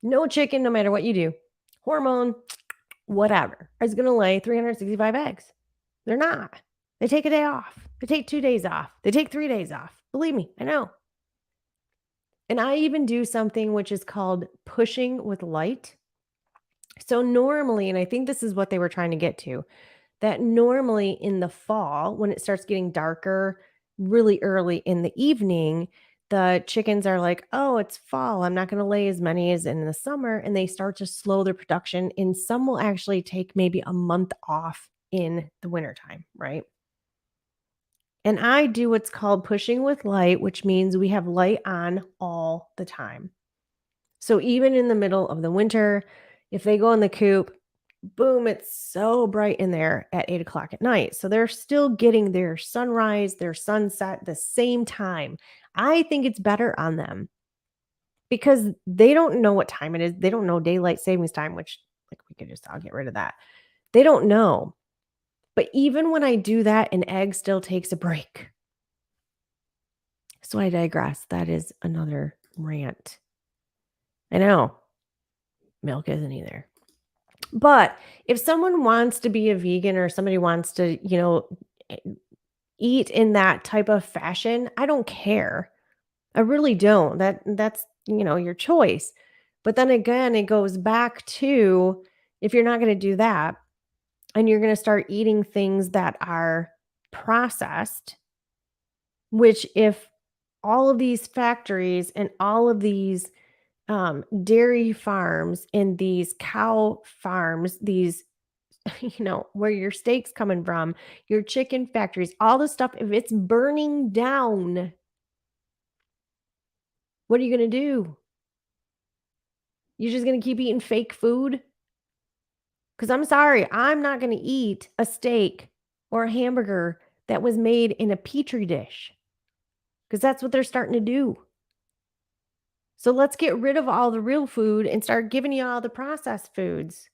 No chicken, no matter what you do, hormone, whatever, is going to lay 365 eggs. They're not. They take a day off. They take 2 days off. They take 3 days off. Believe me, I know. And I even do something which is called pushing with light. So normally, and I think this is what they were trying to get to, that normally in the fall, when it starts getting darker really early in the evening, the chickens are like, oh, it's fall. I'm not going to lay as many as in the summer. And they start to slow their production. And some will actually take maybe a month off in the wintertime, right? And I do what's called pushing with light, which means we have light on all the time. So even in the middle of the winter, if they go in the coop, boom, it's so bright in there at 8 o'clock at night. So they're still getting their sunrise, their sunset the same time. I think it's better on them because they don't know what time it is. They don't know daylight savings time, which like we could just, I'll get rid of that. They don't know. But even when I do that, an egg still takes a break. So I digress. That is another rant. I know milk isn't either. But if someone wants to be a vegan or somebody wants to, e- eat in that type of fashion, I don't care. I really don't. That's, your choice. But then again, it goes back to if you're not going to do that and you're going to start eating things that are processed, which if all of these factories and all of these dairy farms and these cow farms, these, where your steak's coming from, your chicken factories, all this stuff, if it's burning down, what are you going to do? You're just going to keep eating fake food? Because I'm sorry, I'm not going to eat a steak or a hamburger that was made in a petri dish because that's what they're starting to do. So let's get rid of all the real food and start giving you all the processed foods.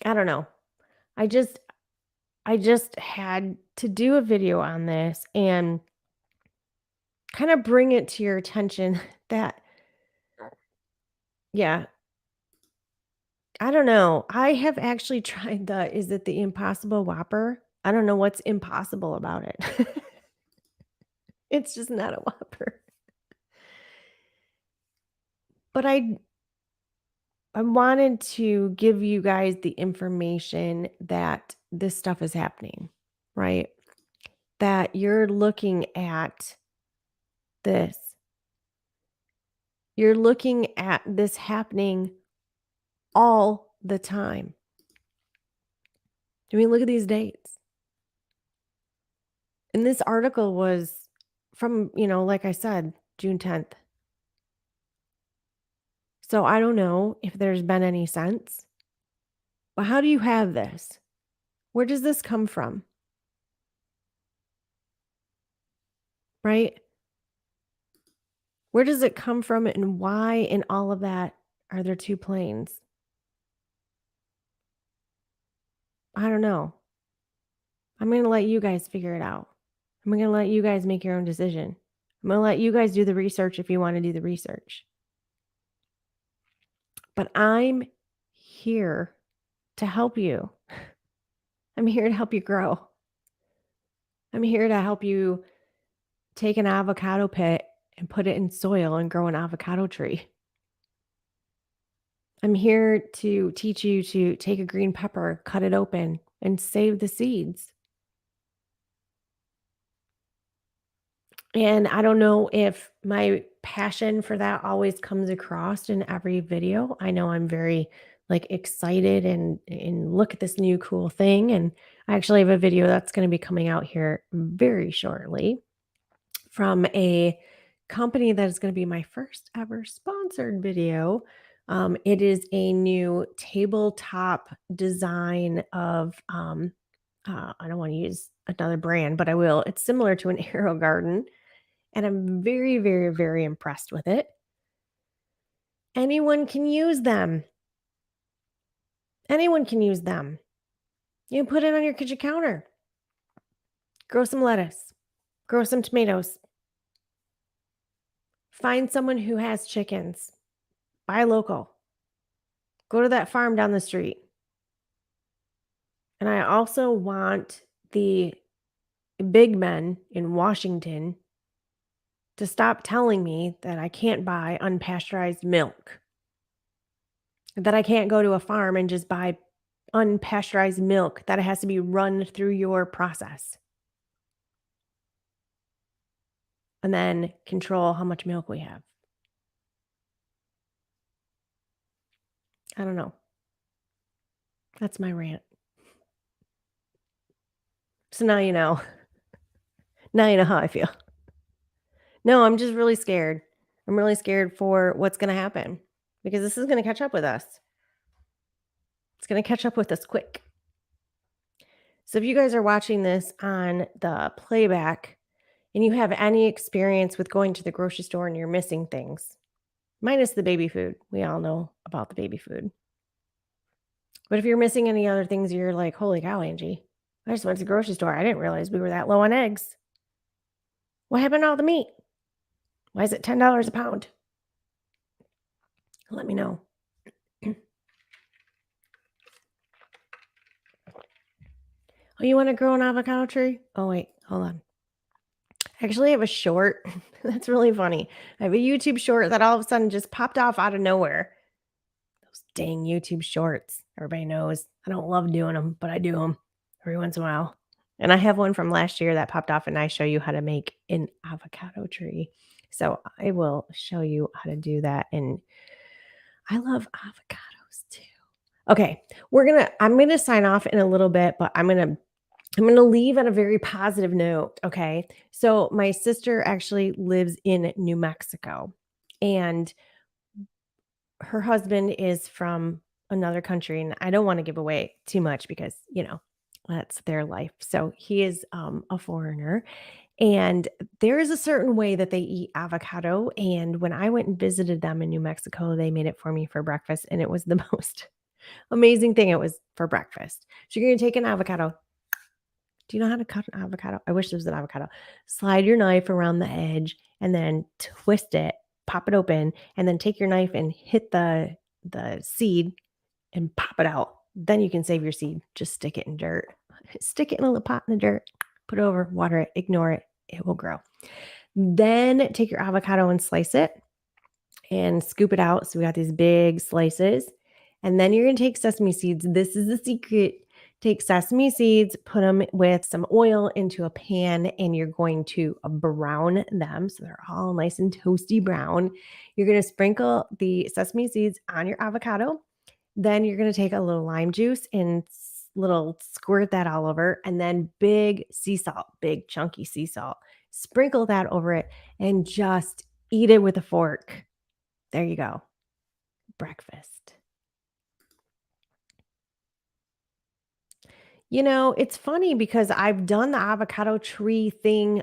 I don't know. I just I just had to do a video on this and kind of bring it to your attention that, yeah, I don't know. I have actually tried is it the Impossible Whopper? I don't know what's impossible about it. It's just not a Whopper. But I wanted to give you guys the information that this stuff is happening, right? That you're looking at this. You're looking at this happening all the time. I mean, look at these dates. And this article was from, like I said, June 10th. So I don't know if there's been any sense. But how do you have this? Where does this come from? Right? Where does it come from and why in all of that are there two planes? I don't know. I'm going to let you guys figure it out. I'm going to let you guys make your own decision. I'm going to let you guys do the research if you want to do the research. But I'm here to help you. I'm here to help you grow. I'm here to help you take an avocado pit and put it in soil and grow an avocado tree. I'm here to teach you to take a green pepper, cut it open, and save the seeds. And I don't know if my passion for that always comes across in every video. I know I'm very excited and look at this new cool thing. And I actually have a video that's going to be coming out here very shortly from a company that is going to be my first ever sponsored video. It is a new tabletop design of I don't want to use another brand, but I will. It's similar to an arrow garden, and I'm very, very, very impressed with it. Anyone can use them. Anyone can use them. You can put it on your kitchen counter. Grow some lettuce. Grow some tomatoes. Find someone who has chickens. Buy local. Go to that farm down the street. And I also want the big men in Washington to stop telling me that I can't buy unpasteurized milk, that I can't go to a farm and just buy unpasteurized milk, that it has to be run through your process and then control how much milk we have. I don't know. That's my rant. So now you know. Now you know how I feel. No, I'm just really scared. I'm really scared for what's going to happen because this is going to catch up with us. It's going to catch up with us quick. So if you guys are watching this on the playback and you have any experience with going to the grocery store and you're missing things, minus the baby food, we all know about the baby food. But if you're missing any other things, you're like, holy cow, Angie, I just went to the grocery store. I didn't realize we were that low on eggs. What happened to all the meat? Why is it $10 a pound? Let me know. Oh, you want to grow an avocado tree? Oh, wait, hold on. I actually have a short. That's really funny. I have a YouTube short that all of a sudden just popped off out of nowhere. Those dang YouTube shorts. Everybody knows I don't love doing them, but I do them every once in a while. And I have one from last year that popped off, and I show you how to make an avocado tree. So I will show you how to do that. And I love avocados too. Okay, I'm gonna sign off in a little bit, but I'm gonna leave on a very positive note. Okay. So my sister actually lives in New Mexico, and her husband is from another country. And I don't want to give away too much because, that's their life. So he is a foreigner. And there is a certain way that they eat avocado. And when I went and visited them in New Mexico, they made it for me for breakfast. And it was the most amazing thing. It was for breakfast. So you're going to take an avocado, Do you know how to cut an avocado? I wish there was an avocado. Slide your knife around the edge and then twist it, pop it open, and then take your knife and hit the seed and pop it out. Then you can save your seed. Just stick it in dirt. Stick it in a little pot in the dirt. Put it over, water it, ignore it. It will grow. Then take your avocado and slice it and scoop it out. So we got these big slices. And then you're going to take sesame seeds. This is the secret. Take sesame seeds, put them with some oil into a pan, and you're going to brown them. So they're all nice and toasty brown. You're going to sprinkle the sesame seeds on your avocado. Then you're going to take a little lime juice and little squirt that all over, and then big sea salt, big chunky sea salt. Sprinkle that over it and just eat it with a fork. There you go. Breakfast. It's funny because I've done the avocado tree thing.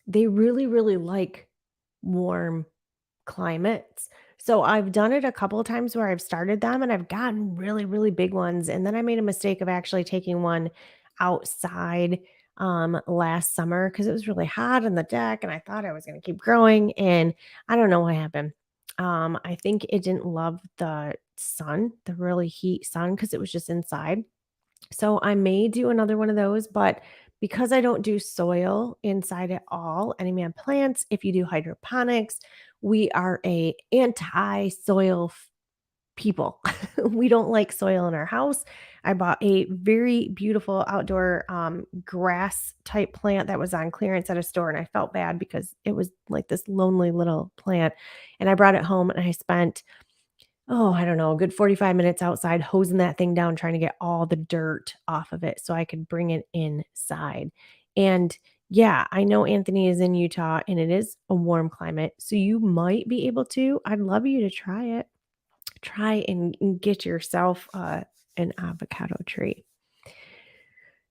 They really, really like warm climates. So I've done it a couple of times where I've started them and I've gotten really, really big ones. And then I made a mistake of actually taking one outside last summer because it was really hot on the deck and I thought I was going to keep growing. And I don't know what happened. I think it didn't love the sun, the really heat sun, because it was just inside. So I may do another one of those, but because I don't do soil inside at all, any man plants, if you do hydroponics, we are a anti-soil people. We don't like soil in our house. I bought a very beautiful outdoor grass type plant that was on clearance at a store, and I felt bad because it was like this lonely little plant. And I brought it home and I spent I don't know, a good 45 minutes outside hosing that thing down, trying to get all the dirt off of it so I could bring it inside. And yeah, I know Anthony is in Utah and it is a warm climate. So you might be able to. I'd love you to try it. Try and get yourself an avocado tree.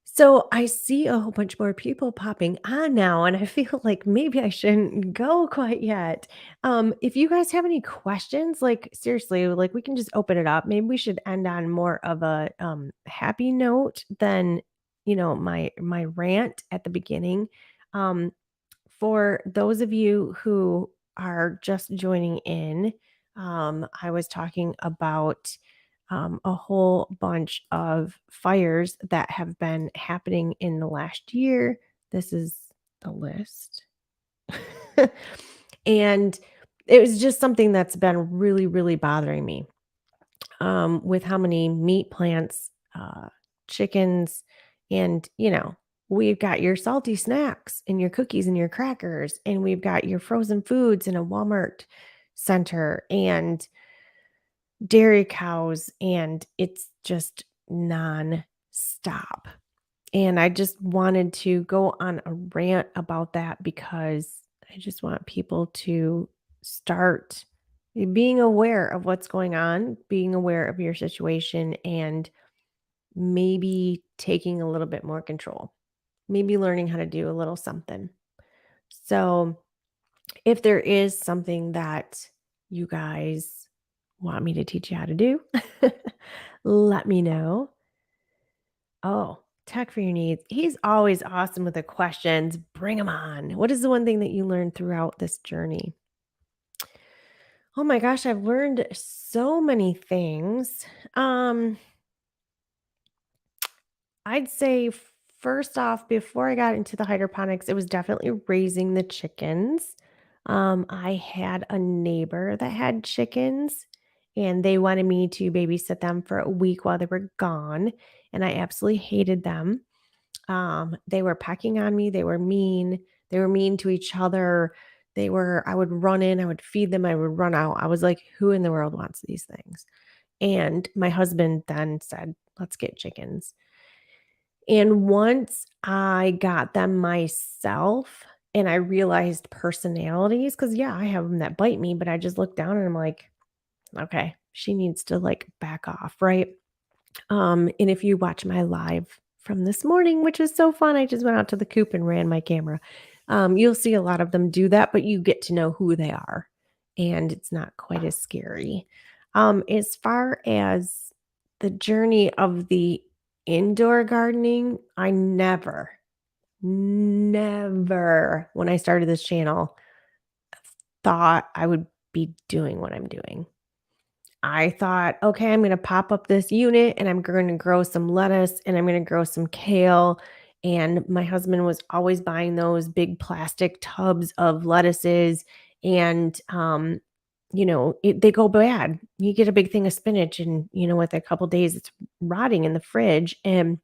So I see a whole bunch more people popping on now, and I feel like maybe I shouldn't go quite yet. If you guys have any questions, like seriously, like we can just open it up. Maybe we should end on more of a happy note than my rant at the beginning. Um, for those of you who are just joining in, I was talking about a whole bunch of fires that have been happening in the last year. This is the list. And it was just something that's been really, really bothering me with how many meat plants, chickens, and, we've got your salty snacks and your cookies and your crackers, and we've got your frozen foods in a Walmart center and dairy cows, and it's just non-stop. And I just wanted to go on a rant about that because I just want people to start being aware of what's going on, being aware of your situation, and maybe taking a little bit more control, maybe learning how to do a little something. So, if there is something that you guys want me to teach you how to do, let me know. Oh, tech for your needs. He's always awesome with the questions. Bring them on. What is the one thing that you learned throughout this journey? Oh my gosh, I've learned so many things. I'd say first off, before I got into the hydroponics, it was definitely raising the chickens. I had a neighbor that had chickens and they wanted me to babysit them for a week while they were gone. And I absolutely hated them. They were pecking on me. They were mean. They were mean to each other. I would run in, I would feed them, I would run out. I was like, who in the world wants these things? And my husband then said, let's get chickens. And once I got them myself and I realized personalities, because yeah, I have them that bite me, but I just look down and I'm like, okay, she needs to like back off, right? And if you watch my live from this morning, which was so fun, I just went out to the coop and ran my camera. You'll see a lot of them do that, but you get to know who they are, and it's not quite as scary. As far as the journey of the indoor gardening, I never, when I started this channel, thought I would be doing what I'm doing. I thought, okay, I'm going to pop up this unit and I'm going to grow some lettuce and I'm going to grow some kale. And my husband was always buying those big plastic tubs of lettuces. And, they go bad. You get a big thing of spinach, and, within a couple days, it's rotting in the fridge. And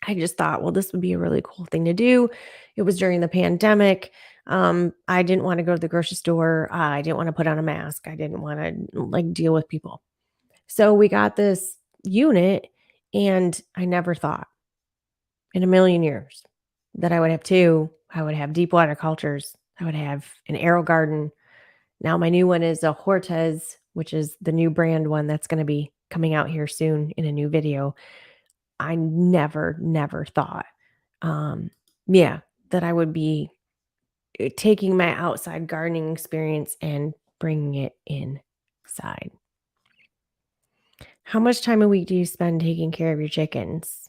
I just thought, well, this would be a really cool thing to do. It was during the pandemic. I didn't want to go to the grocery store. I didn't want to put on a mask. I didn't want to like deal with people. So we got this unit, and I never thought in a million years that I would have two. I would have deep water cultures. I would have an arrow garden. Now my new one is a Hortez, which is the new brand one that's going to be coming out here soon in a new video. I never thought, um, yeah, that I would be taking my outside gardening experience and bringing it inside. How much time a week do you spend taking care of your chickens?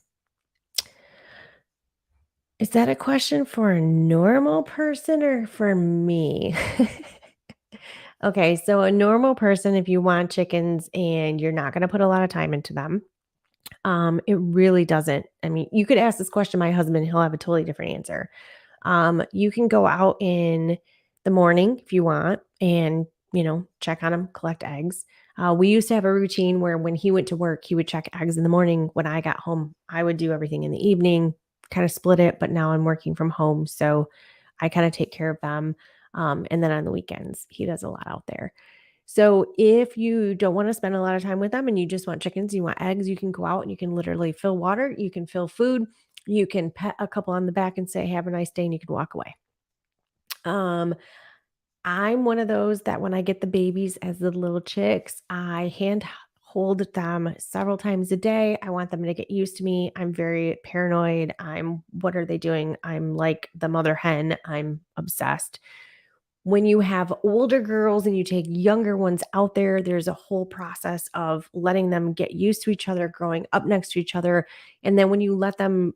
Is that a question for a normal person or for me? Okay, so a normal person, if you want chickens and you're not going to put a lot of time into them, it really doesn't. I mean, you could ask this question to my husband, he'll have a totally different answer. You can go out in the morning if you want and, check on them, collect eggs. We used to have a routine where when he went to work, he would check eggs in the morning. When I got home, I would do everything in the evening, kind of split it. But now I'm working from home. So I kind of take care of them. And then on the weekends, he does a lot out there. So if you don't want to spend a lot of time with them and you just want chickens, you want eggs, you can go out and you can literally fill water, you can fill food, you can pet a couple on the back and say, have a nice day, and you can walk away. I'm one of those that when I get the babies as the little chicks, I hand hold them several times a day. I want them to get used to me. I'm very paranoid. What are they doing? I'm like the mother hen. I'm obsessed. When you have older girls and you take younger ones out there, there's a whole process of letting them get used to each other, growing up next to each other. And then when you let them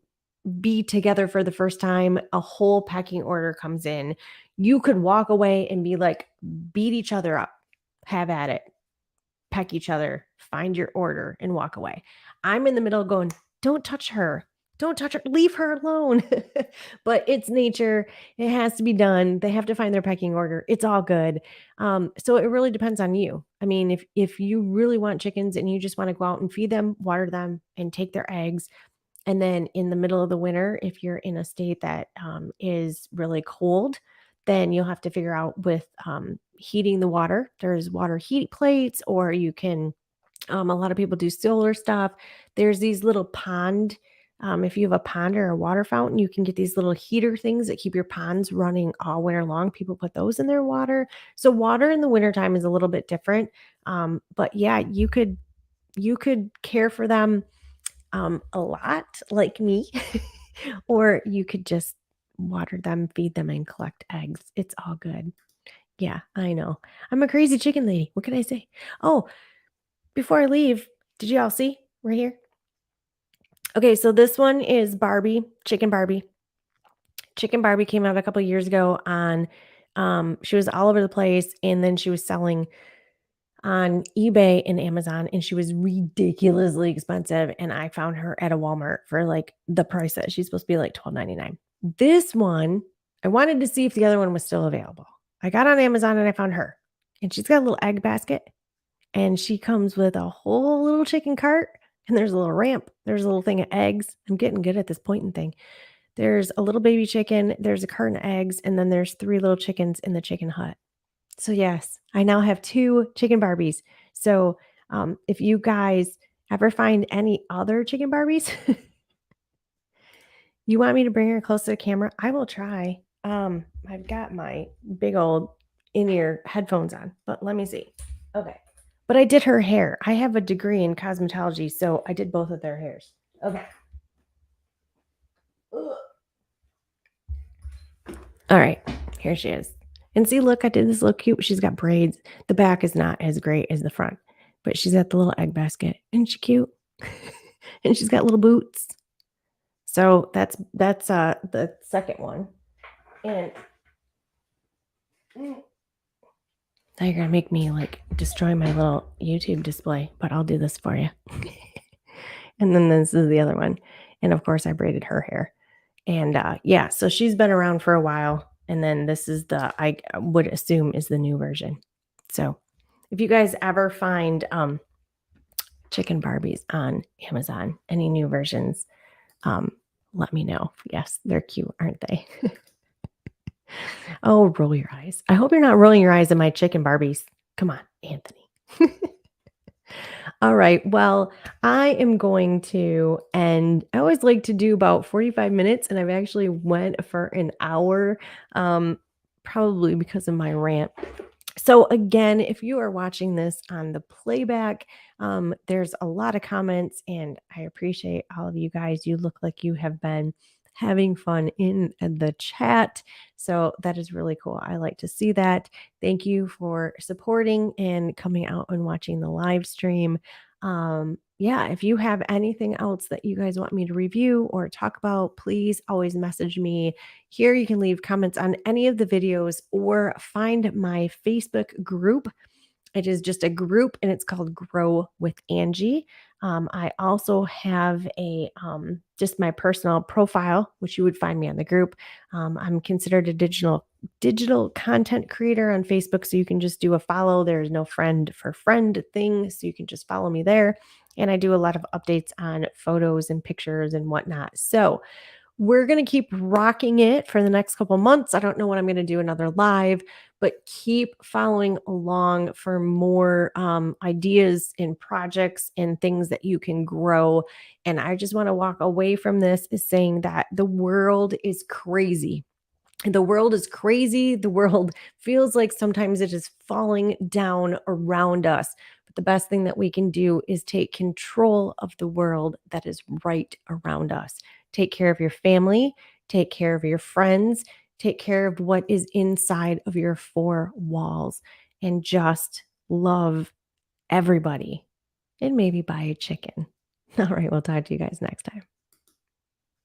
be together for the first time, a whole pecking order comes in. You could walk away and be like, beat each other up, have at it, peck each other, find your order, and walk away. I'm in the middle going, don't touch her. Don't touch her. Leave her alone. But it's nature. It has to be done. They have to find their pecking order. It's all good. So it really depends on you. I mean, if you really want chickens and you just want to go out and feed them, water them, and take their eggs, and then in the middle of the winter, if you're in a state that is really cold, then you'll have to figure out with heating the water. There's water heat plates, or you can, a lot of people do solar stuff. There's these little pond. If you have a pond or a water fountain, you can get these little heater things that keep your ponds running all winter long. People put those in their water. So water in the wintertime is a little bit different. But yeah, you could care for them a lot like me, or you could just water them, feed them, and collect eggs. It's all good. Yeah, I know. I'm a crazy chicken lady. What can I say? Oh, before I leave, did you all see right here? Okay, so this one is Barbie, Chicken Barbie. Chicken Barbie came out a couple years ago on she was all over the place, and then she was selling on eBay and Amazon, and she was ridiculously expensive, and I found her at a Walmart for, like, the price that she's supposed to be, like, $12.99. This one, I wanted to see if the other one was still available. I got on Amazon and I found her, and she's got a little egg basket, and she comes with a whole little chicken cart, and there's a little ramp. There's a little thing of eggs. I'm getting good at this pointing thing. There's a little baby chicken, there's a carton of eggs, and then there's 3 little chickens in the chicken hut. So yes, I now have 2 chicken Barbies. So, if you guys ever find any other chicken Barbies, you want me to bring her close to the camera, I will try. I've got my big old in-ear headphones on, but let me see. Okay. But I did her hair. I have a degree in cosmetology, so I did both of their hairs. Okay. Ugh. All right, here she is. And see, look, I did this little cute. She's got braids. The back is not as great as the front, but she's got the little egg basket. Isn't she cute? and she's got little boots. So that's the second one. And now you're gonna make me like destroy my little YouTube display, but I'll do this for you. And then this is the other one. And of course, I braided her hair. And yeah, so she's been around for a while. And then this is I would assume is the new version. So if you guys ever find chicken Barbies on Amazon, any new versions, um, let me know. Yes, they're cute, aren't they? Oh, roll your eyes. I hope you're not rolling your eyes at my chicken Barbies. Come on, Anthony. All right. Well, I am going to end. I always like to do about 45 minutes, and I've actually went for an hour, um, probably because of my rant. So again, if you are watching this on the playback, there's a lot of comments, and I appreciate all of you guys. You look like you have been having fun in the chat. So that is really cool. I like to see that. Thank you for supporting and coming out and watching the live stream. Yeah, if you have anything else that you guys want me to review or talk about, please always message me. Here you can leave comments on any of the videos or find my Facebook group. It is just a group and it's called Grow With Angie. I also have a just my personal profile, which you would find me on the group. I'm considered a digital content creator on Facebook, so you can just do a follow. There is no friend for friend thing, so you can just follow me there. And I do a lot of updates on photos and pictures and whatnot. So we're going to keep rocking it for the next couple months. I don't know when I'm going to do another live, but keep following along for more ideas and projects and things that you can grow. And I just want to walk away from this is saying that the world is crazy. The world is crazy. The world feels like sometimes it is falling down around us. But the best thing that we can do is take control of the world that is right around us. Take care of your family, take care of your friends, take care of what is inside of your four walls, and just love everybody and maybe buy a chicken. All right, we'll talk to you guys next time.